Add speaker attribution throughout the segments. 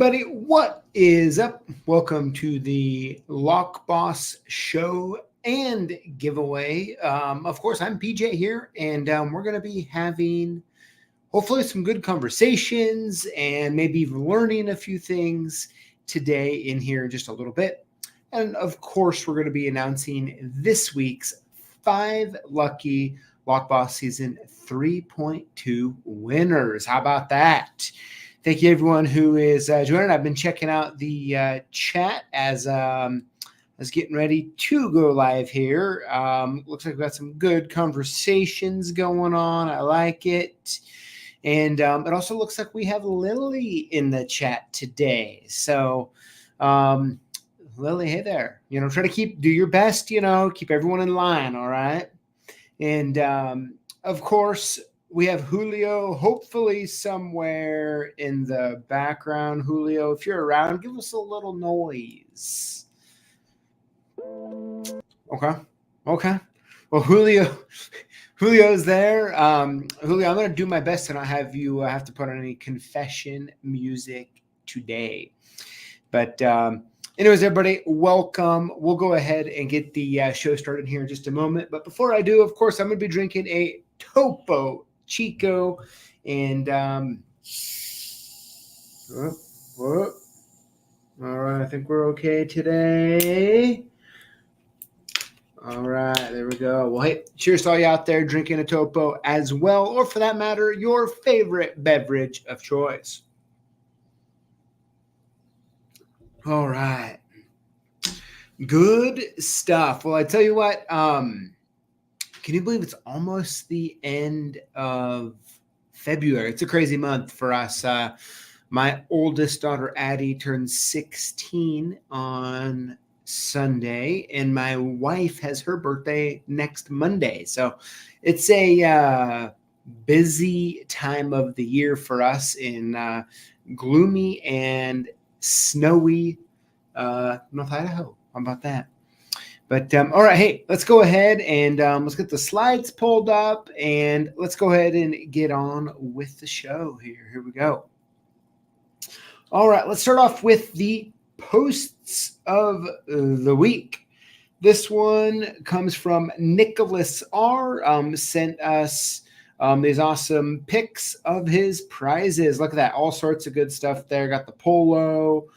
Speaker 1: everybody, what is up? Welcome to the Lockboss Show and Giveaway. Of course, I'm PJ here, and we're going to be having hopefully some good conversations and maybe even learning a few things today in here in just a little bit. And of course, we're going to be announcing this week's 5 lucky Lockboss Season 3.2 winners. How about that? Thank you, everyone who is joining. I've been checking out the chat as getting ready to go live here. Looks like we've got some good conversations going on. I like it. And it also looks like we have Lily in the chat today. So, Lily, hey there. Try to do your best, keep everyone in line, all right? And, of course, we have Julio, hopefully somewhere in the background. Julio, if you're around, give us a little noise. Okay. Well, Julio's there. Julio, I'm going to do my best to not have you have to put on any confession music today. But anyways, everybody, welcome. We'll go ahead and get the show started here in just a moment. But before I do, of course, I'm going to be drinking a Topo Chico, and all right, I think we're okay today. All right, there we go. Well, hey, cheers to all you out there drinking a Topo as well, or for that matter, your favorite beverage of choice. All right, good stuff. Well, I tell you what, can you believe it's almost the end of February? It's a crazy month for us. My oldest daughter, Addie, turns 16 on Sunday, and my wife has her birthday next Monday. So it's a busy time of the year for us in gloomy and snowy North Idaho. How about that? But all right, hey, let's go ahead and let's get the slides pulled up, and let's go ahead and get on with the show here. Here we go. All right, let's start off with the posts of the week. This one comes from Nicholas R. Sent us these awesome pics of his prizes. Look at that, all sorts of good stuff there. Got the polo,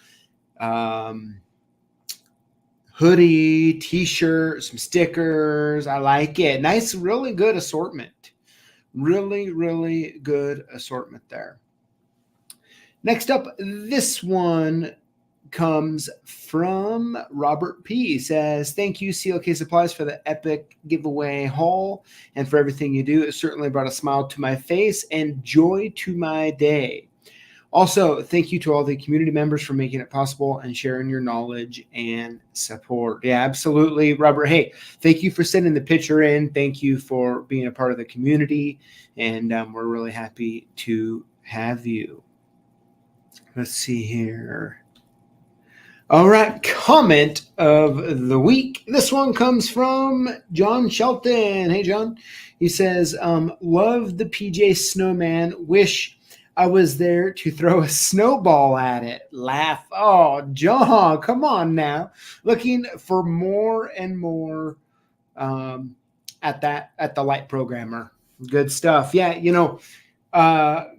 Speaker 1: hoodie, t-shirt, some stickers. I like it. Nice, really good assortment. Really good assortment there. Next up, this one comes from Robert P. He says, thank you, CLK Supplies, for the epic giveaway haul and for everything you do. It certainly brought a smile to my face and joy to my day. Also, thank you to all the community members for making it possible and sharing your knowledge and support. Yeah, absolutely, Robert. Hey, thank you for sending the picture in. Thank you for being a part of the community, and we're really happy to have you. Let's see here. All right, comment of the week. This one comes from John Shelton. Hey, John. He says, love the PJ Snowman. Wish I was there to throw a snowball at it. Laugh. Oh, John, come on now. Looking for more and more at the light programmer. Good stuff. Yeah,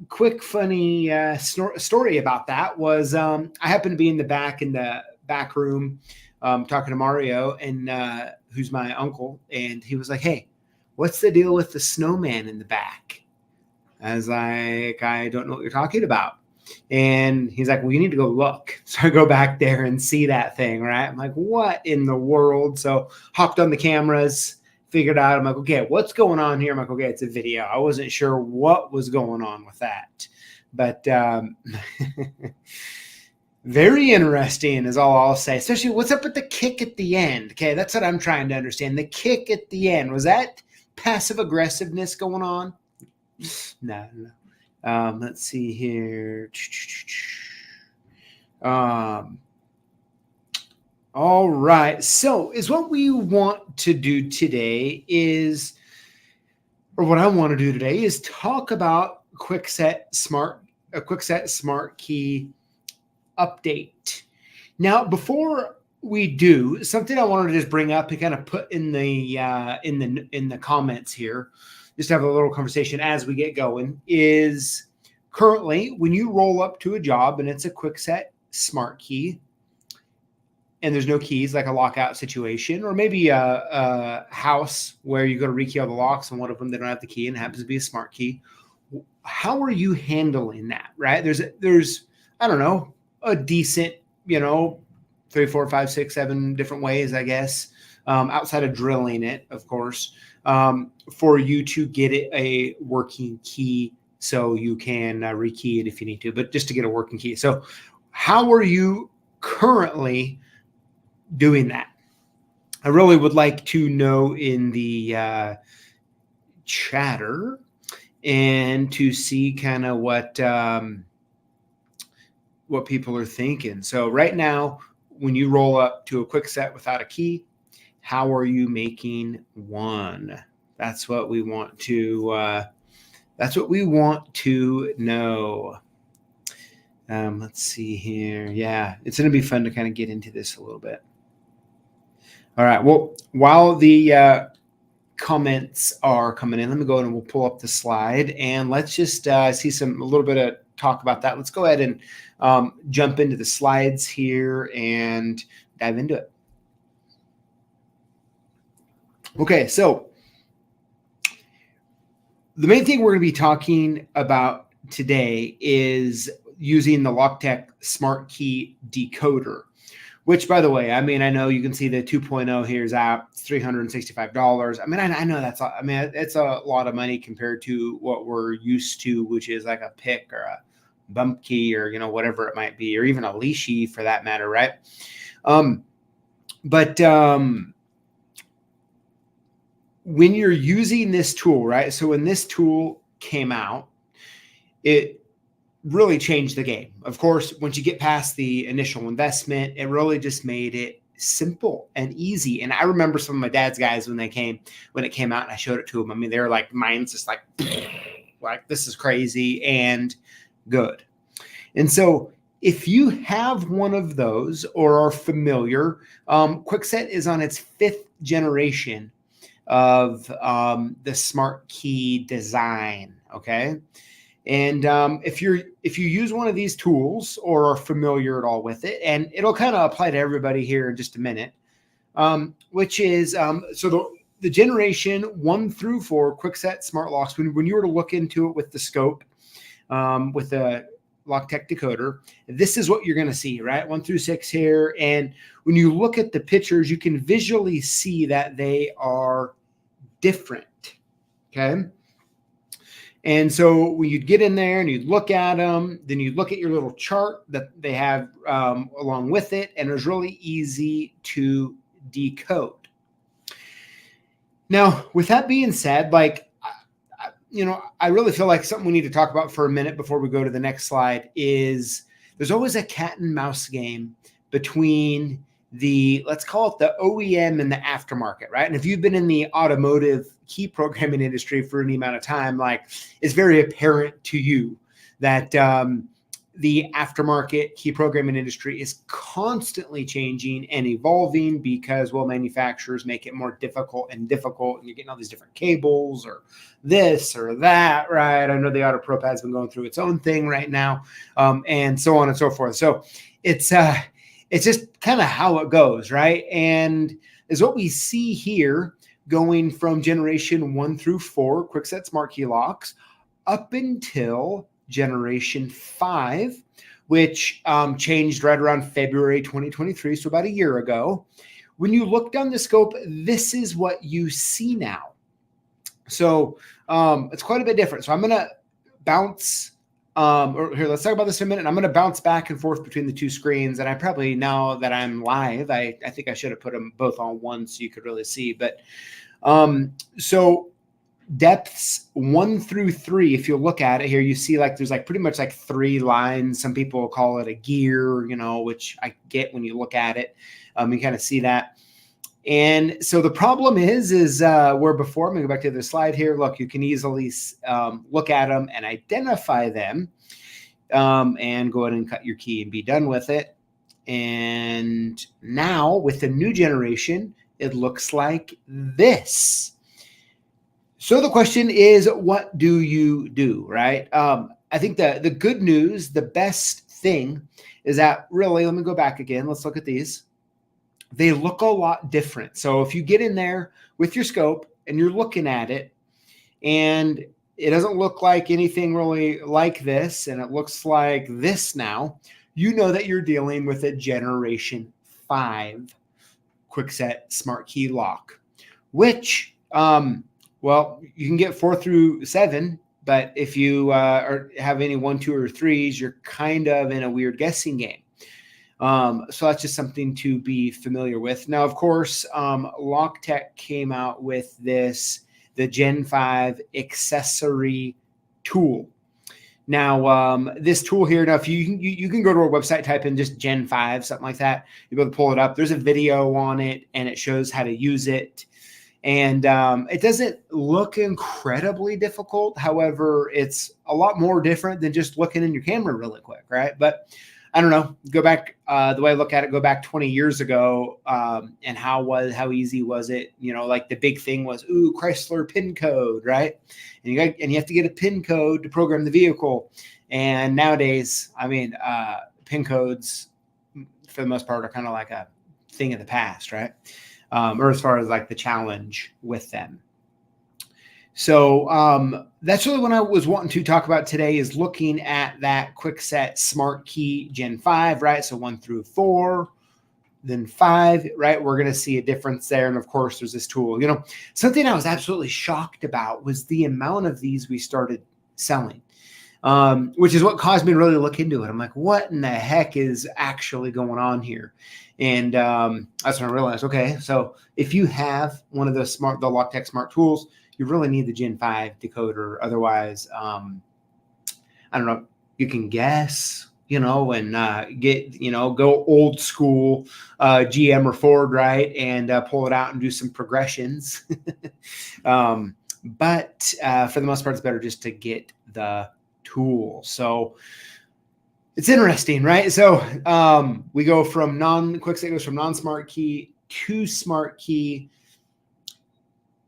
Speaker 1: quick funny story about that was I happened to be in the back room talking to Mario, and who's my uncle, and he was like, hey, what's the deal with the snowman in the back? I was like, I don't know what you're talking about. And he's like, well, you need to go look. So I go back there and see that thing, right? I'm like, what in the world? So hopped on the cameras, figured out. I'm like, okay, what's going on here? I'm like, okay, it's a video. I wasn't sure what was going on with that. But very interesting is all I'll say. Especially what's up with the kick at the end. Okay, that's what I'm trying to understand. The kick at the end. Was that passive aggressiveness going on? No. Let's see here. All right. So is what we want to do today is, or what I want to do today is talk about Kwikset SmartKey update. Now, before we do, something I wanted to just bring up and kind of put in the comments here, just to have a little conversation as we get going, is currently when you roll up to a job and it's a Kwikset SmartKey and there's no keys, like a lockout situation, or maybe a house where you go to rekey all the locks and one of them they don't have the key and it happens to be a SmartKey. How are you handling that? Right? There's I don't know, a decent, 3, 4, 5, 6, 7 different ways, I guess, outside of drilling it, of course, for you to get it a working key so you can rekey it if you need to, but just to get a working key. So how are you currently doing that? I really would like to know in the chatter and to see kind of what people are thinking. So right now, when you roll up to a Kwikset without a key, how are you making one? That's what we want to. That's what we want to know. Let's see here. Yeah, it's going to be fun to kind of get into this a little bit. All right. Well, while the comments are coming in, let me go and we'll pull up the slide and let's just see a little bit of talk about that. Let's go ahead and jump into the slides here and dive into it. Okay, so the main thing we're going to be talking about today is using the Locktech SmartKey decoder, which, by the way, I mean, I know you can see the 2.0 here is out. It's $365. I mean, I know it's a lot of money compared to what we're used to, which is like a pick or a bump key or, whatever it might be, or even a leashy for that matter, right? But when you're using this tool, right? So when this tool came out, it really changed the game. Of course, once you get past the initial investment, it really just made it simple and easy. And I remember some of my dad's guys when it came out and I showed it to them. I mean, they're like, mine's just like this is crazy and good. And so if you have one of those or are familiar, Kwikset is on its 5th generation of the SmartKey design. Okay. And if you use one of these tools or are familiar at all with it, and it'll kind of apply to everybody here in just a minute, which is so the generation 1 through 4 Kwikset smart locks. When you were to look into it with the scope, with the Locktech decoder, this is what you're going to see, right? 1 through 6 here, and when you look at the pictures, you can visually see that they are different. Okay. And so when you'd get in there and you'd look at them, then you'd look at your little chart that they have along with it, and it was really easy to decode. Now, with that being said, I really feel like something we need to talk about for a minute before we go to the next slide is there's always a cat and mouse game between let's call it the OEM and the aftermarket, right? And if you've been in the automotive key programming industry for any amount of time, it's very apparent to you that the aftermarket key programming industry is constantly changing and evolving because, manufacturers make it more difficult, and you're getting all these different cables or this or that, right? I know the Auto Pro Pad's been going through its own thing right now, and so on and so forth. So it's just kind of how it goes, right? And is what we see here going from generation 1 through 4 Kwikset SmartKey locks up until generation 5, which changed right around February 2023, so about a year ago. When you look down the scope, this is what you see now. So it's quite a bit different. So I'm going to bounce let's talk about this in a minute. I'm going to bounce back and forth between the two screens. And I probably, now that I'm live, I think I should have put them both on one so you could really see. But so depths 1 through 3, if you look at it here, you see there's pretty much 3 lines. Some people call it a gear, which I get when you look at it. You kind of see that. And so the problem is where before, I'm going to go back to the slide here. Look, you can easily look at them and identify them. and go ahead and cut your key and be done with it. And now with the new generation, it looks like this. So the question is, what do you do, right? I think the good news, the best thing is that really, let me go back again. Let's look at these. They look a lot different. So if you get in there with your scope and you're looking at it and it doesn't look like anything really like this, and it looks like this now, you know that you're dealing with a Generation 5 Kwikset SmartKey lock, which, well, you can get 4 through 7, but if you have any 1, 2, or 3s, you're kind of in a weird guessing game. So that's just something to be familiar with. Now, of course, Loctech came out with this, the Gen 5 accessory tool. Now, this tool here, now if you can go to our website, type in just Gen 5, something like that, you'll be able to pull it up. There's a video on it, and it shows how to use it. And it doesn't look incredibly difficult. However, it's a lot more different than just looking in your camera really quick, right? But I don't know, go back, the way I look at it, go back 20 years ago, and how easy was it? You know, like the big thing was, ooh, Chrysler PIN code, right? And you have to get a PIN code to program the vehicle. And nowadays, I mean, PIN codes, for the most part, are kind of like a thing of the past, right? Or as far as like the challenge with them. So that's really what I was wanting to talk about today, is looking at that Kwikset SmartKey Gen 5, right? So 1 through 4, then 5, right? We're going to see a difference there. And of course, there's this tool. You know, something I was absolutely shocked about was the amount of these we started selling, which is what caused me to really look into it. I'm like, what in the heck is actually going on here? And that's when I realized, okay, so if you have one of the Loctech smart tools, you really need the Gen 5 decoder. Otherwise, I don't know, you can guess, you know, and get, you know, go old school GM or Ford, right? And pull it out and do some progressions. But for the most part, it's better just to get the tool. So it's interesting, right? So we go from Kwikset goes from non-SmartKey to SmartKey.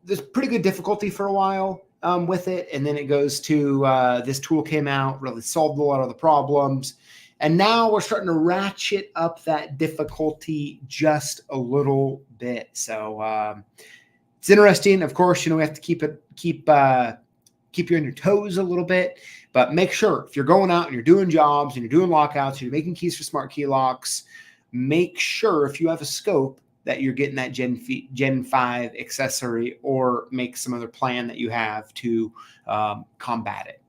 Speaker 1: There's pretty good difficulty for a while with it. And then it goes to this tool came out, really solved a lot of the problems. And now we're starting to ratchet up that difficulty just a little bit. So it's interesting. Of course, you know, we have to keep you on your toes a little bit, but make sure if you're going out and you're doing jobs and you're doing lockouts, and you're making keys for SmartKey locks, make sure if you have a scope that you're getting that Gen 5 accessory, or make some other plan that you have to combat it.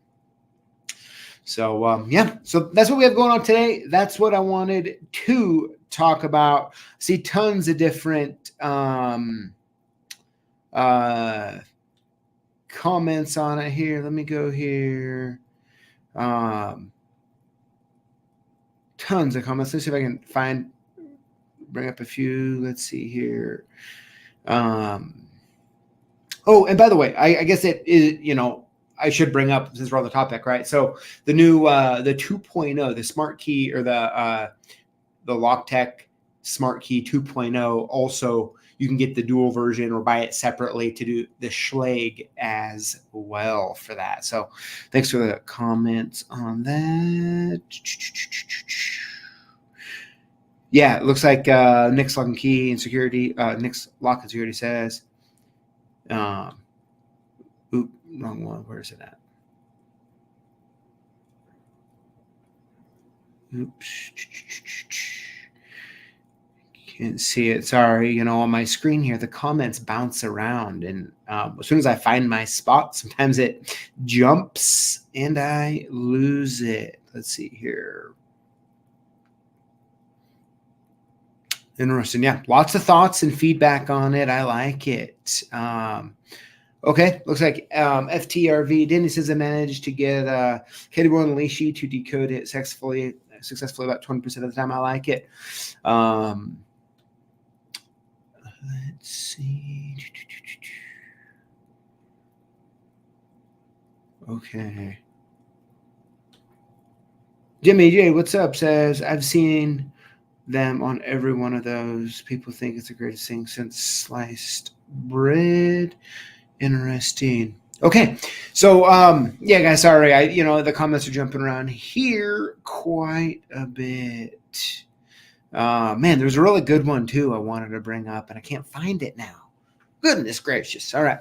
Speaker 1: So, yeah, so that's what we have going on today. That's what I wanted to talk about. See tons of different comments on it here. Let me go here. Tons of comments. Let's see if I can bring up a few. Let's see here. Oh, and by the way, I guess it is, you know, I should bring up, since we're on the topic, right? So the new, the 2.0, the SmartKey, or the Loctech SmartKey 2.0, also, you can get the dual version or buy it separately to do the Schlag as well for that. So thanks for the comments on that. Yeah, it looks like Nick's Lock and Key and Security, Nick's Lock and Security says, oop, wrong one. Where is it at? Oops. Can't see it. Sorry. You know, on my screen here, the comments bounce around. And as soon as I find my spot, sometimes it jumps and I lose it. Let's see here. Interesting. Yeah, lots of thoughts and feedback on it. I like it. Okay, looks like FTRV. Denny says I managed to get K1 Leishi to decode it successfully about 20% of the time. I like it. Let's see. Okay. Jimmy J, what's up? Says, I've seen them on every one of those. People think it's the greatest thing since sliced bread. Interesting. Okay, so yeah, guys, sorry, the comments are jumping around here quite a bit. Man, there's a really good one too I wanted to bring up, and I can't find it now. Goodness gracious! All right.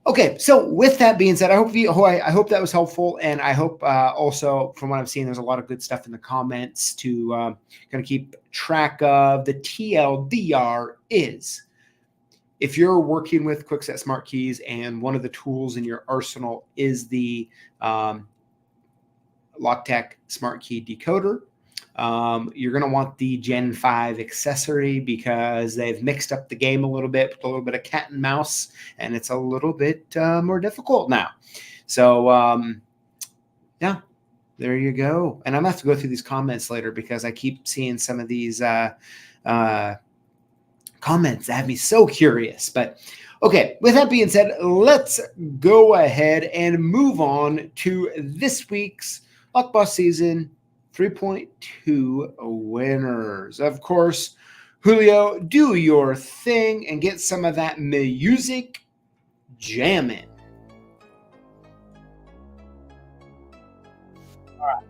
Speaker 1: Okay, so with that being said, I hope that was helpful, and I hope also from what I'm seeing, there's a lot of good stuff in the comments to kind of keep track of. The TLDR is, if you're working with Kwikset SmartKeys and one of the tools in your arsenal is the Locktech SmartKey decoder, you're going to want the Gen 5 accessory because they've mixed up the game a little bit with a little bit of cat and mouse, and it's a little bit more difficult now. So, yeah, there you go. And I'm going to have to go through these comments later because I keep seeing some of these comments that have me so curious. But okay, with that being said, let's go ahead and move on to this week's Lockboss Season 3.2 winners. Of course, Julio, do your thing and get some of that music jamming. All right.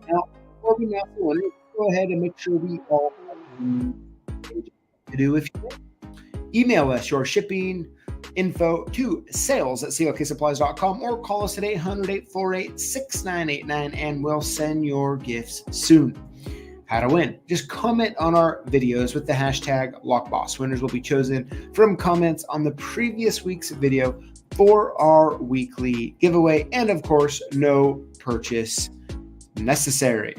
Speaker 1: Now, before we announce the winners, go ahead and make sure we all have to do. If you email us your shipping info to sales@CLKsupplies.com or call us at 800-848-6989 and we'll send your gifts soon. How to win? Just comment on our videos with the hashtag Lockboss. Winners will be chosen from comments on the previous week's video for our weekly giveaway, and of course, no purchase necessary.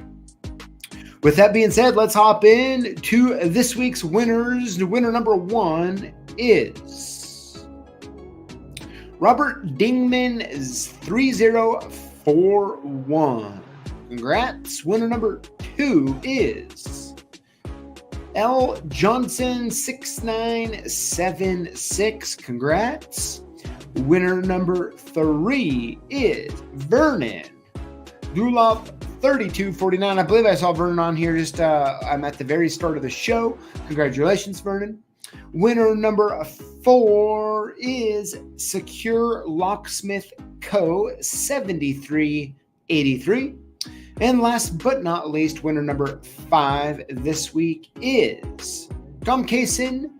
Speaker 1: With that being said, let's hop in to this week's winners. Winner number 1 is Robert Dingman 3041. Congrats. Winner number 2 is L Johnson 6976. Congrats. Winner number 3 is Vernon Dulov 3249. I believe I saw Vernon on here I'm at the very start of the show. Congratulations, Vernon. Winner number 4 is Secure Locksmith Co. 7383. And last but not least, winner number 5 this week is Tom Kaysen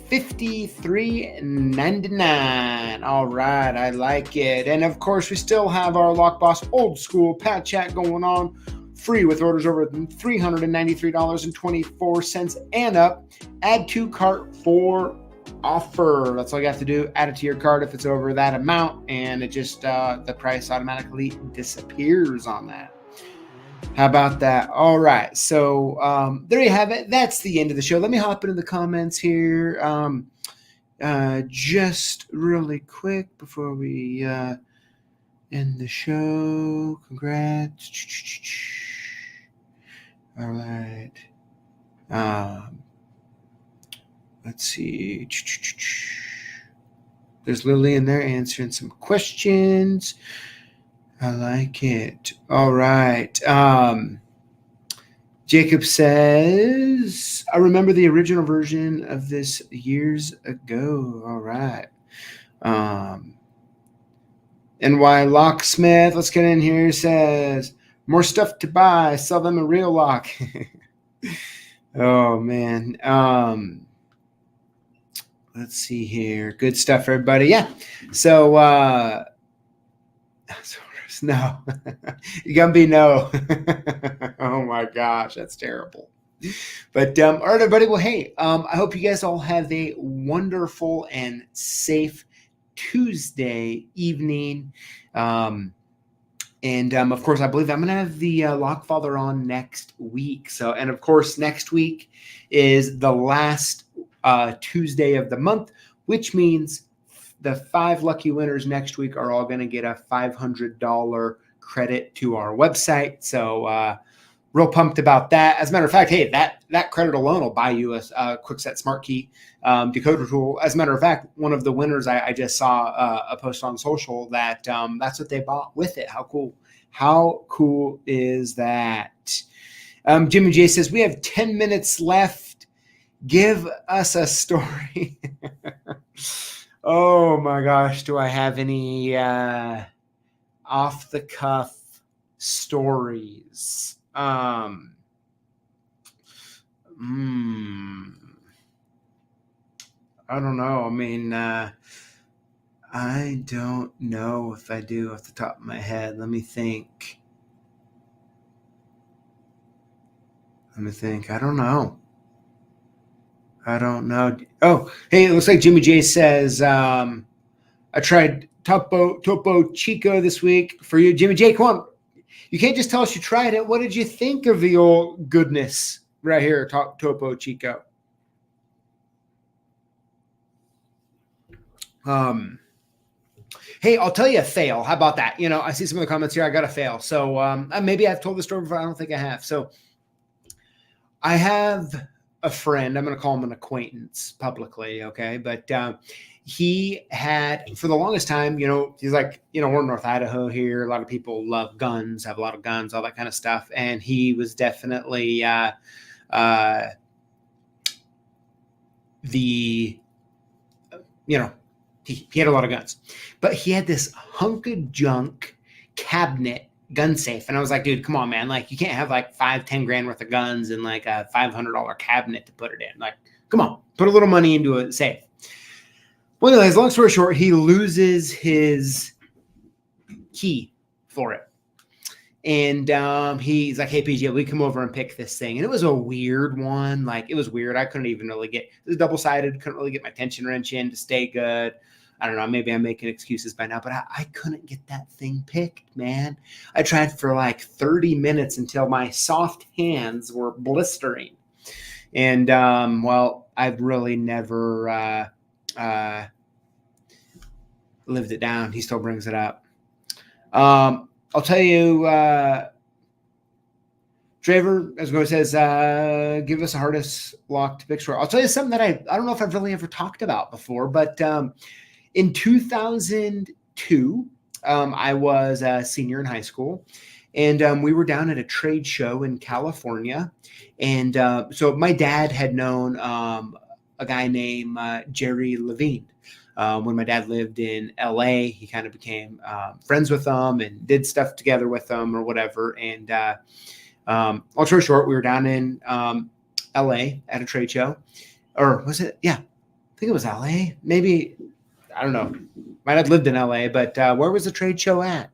Speaker 1: 5399. All right, I like it. And of course, we still have our Lockboss old school Pat Chat going on, free with orders over $393.24 and up. Add to cart for offer. That's all you have to do. Add it to your cart if it's over that amount, and it just the price automatically disappears on that. How about that? All right. So there you have it. That's the end of the show. Let me hop into the comments here just really quick before we end the show. Congrats. All right. Let's see. There's Lily in there answering some questions. I like it. All right. Jacob says, I remember the original version of this years ago. All right. NY Locksmith, let's get in here, says, more stuff to buy. Sell them a real lock. Oh, man. Let's see here. Good stuff, everybody. Yeah. So, no. You're gonna be no. Oh my gosh, that's terrible. But all right, everybody. Well, hey, I hope you guys all have a wonderful and safe Tuesday evening. And of course, I believe I'm gonna have the Lockfather on next week. So, and of course, next week is the last Tuesday of the month, which means the 5 lucky winners next week are all going to get a $500 credit to our website. So real pumped about that. As a matter of fact, hey, that credit alone will buy you a Kwikset SmartKey decoder tool. As a matter of fact, one of the winners I just saw a post on social that that's what they bought with it. How cool How cool is that? Jimmy J says, we have 10 minutes left. Give us a story. Oh my gosh. Do I have any off the cuff stories? I don't know. I mean, I don't know if I do off the top of my head. Let me think. I don't know. Oh, hey, it looks like Jimmy J says, I tried Topo Chico this week for you. Jimmy J, come on. You can't just tell us you tried it. What did you think of the old goodness right here, Topo Chico? Hey, I'll tell you a fail. How about that? You know, I see some of the comments here. I got a fail. So maybe I've told the story before. I don't think I have. So I have a friend. I'm going to call him an acquaintance publicly. Okay. But he had, for the longest time, you know, he's like, you know, we're in North Idaho here. A lot of people love guns, have a lot of guns, all that kind of stuff. And he was definitely he had a lot of guns, but he had this hunk of junk cabinet gun safe. And I was like, dude, come on, man. Like, you can't have like $5-10 grand worth of guns and like a $500 cabinet to put it in. Like, come on, put a little money into a safe. Well, anyways, long story short, he loses his key for it. And he's like, hey, PJ, we come over and pick this thing. And it was a weird one. Like, it was weird. I couldn't even really it was double-sided. Couldn't really get my tension wrench in to stay good. I don't know. Maybe I'm making excuses by now, but I couldn't get that thing picked, man. I tried for like 30 minutes until my soft hands were blistering. And, well, I've really never lived it down. He still brings it up. I'll tell you, Draver, as Go says, give us the hardest lock to pick for. I'll tell you something that I don't know if I've really ever talked about before, but in 2002, I was a senior in high school, and we were down at a trade show in California. And so my dad had known a guy named Jerry Levine. When my dad lived in LA, he kind of became friends with them and did stuff together with them or whatever. And long story short, we were down in LA at a trade show. Or was it? Yeah, I think it was LA. Maybe, I don't know. My dad lived in LA, but where was the trade show at?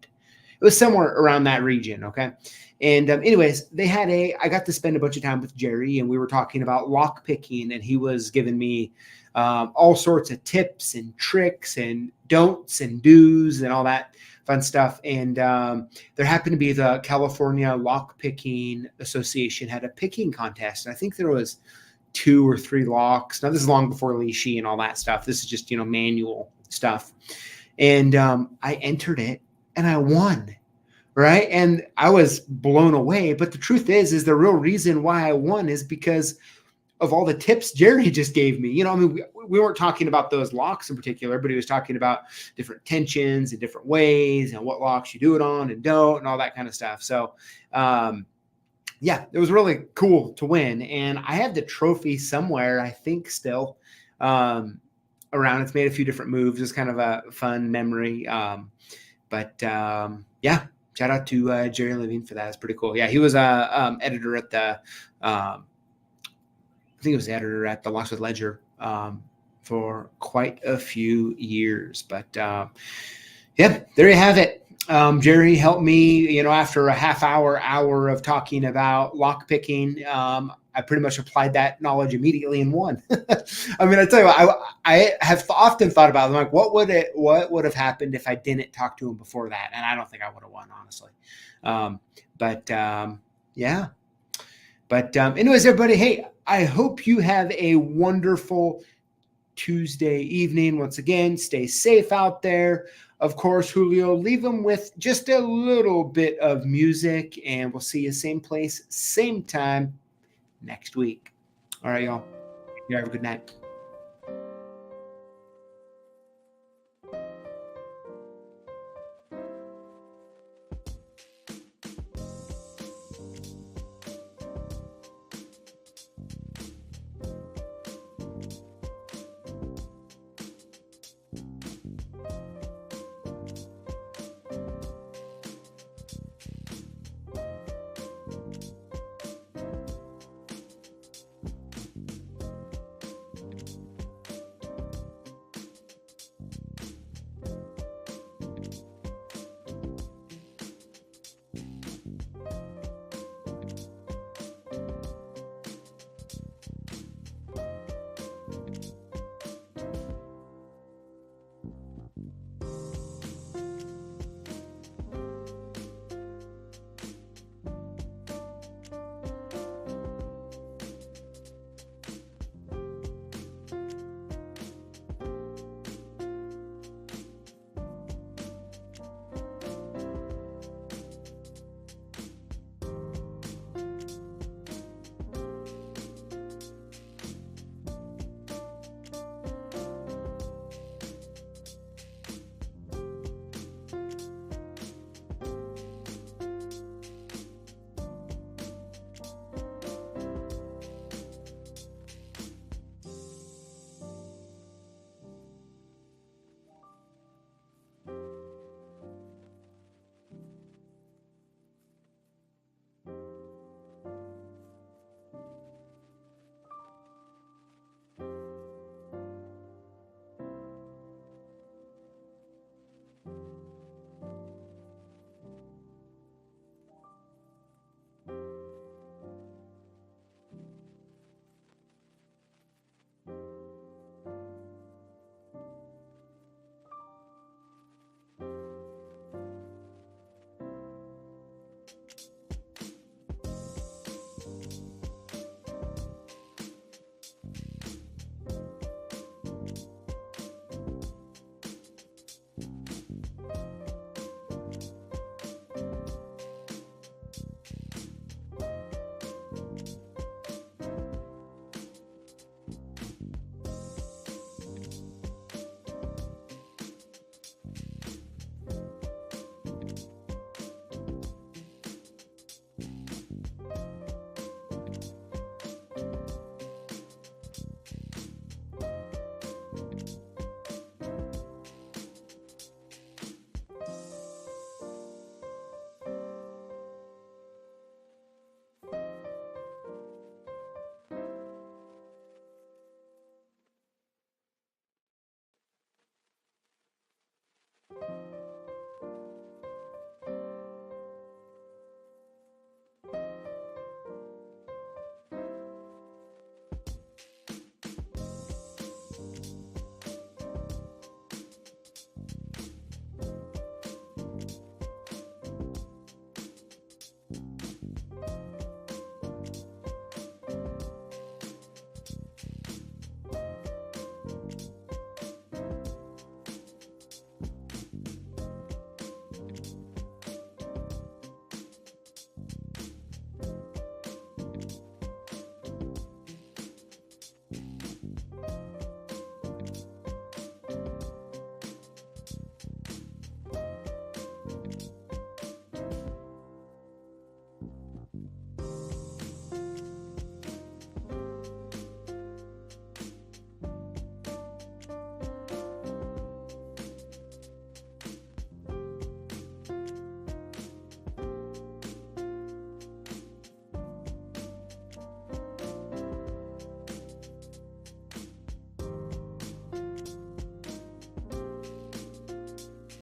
Speaker 1: It was somewhere around that region, okay? And anyways, I got to spend a bunch of time with Jerry, and we were talking about lock picking, and he was giving me all sorts of tips and tricks and don'ts and do's and all that fun stuff. And there happened to be the California Lock Picking Association had a picking contest. And I think there was 2 or 3 locks. Now, this is long before leashy and all that stuff. This is just, manual stuff. And I entered it and I won. Right. And I was blown away. But the truth is the real reason why I won is because of all the tips Jerry just gave me. We weren't talking about those locks in particular, but he was talking about different tensions and different ways and what locks you do it on and don't and all that kind of stuff. So, yeah, it was really cool to win. And I have the trophy somewhere, I think still around. It's made a few different moves. It's kind of a fun memory. Yeah, shout out to Jerry Levine for that. It's pretty cool. Yeah, he was a editor at the I think it was the editor at the Locksmith Ledger for quite a few years. But yeah, there you have it. Jerry helped me, after a half hour of talking about lock picking. I pretty much applied that knowledge immediately and won. I mean, I tell you what, I have often thought about it. I'm like, what would have happened if I didn't talk to him before that? And I don't think I would have won, honestly. Yeah. But anyways, everybody, hey, I hope you have a wonderful Tuesday evening. Once again, stay safe out there. Of course, Julio, leave them with just a little bit of music, and we'll see you same place, same time next week. All right, y'all. You have a good night.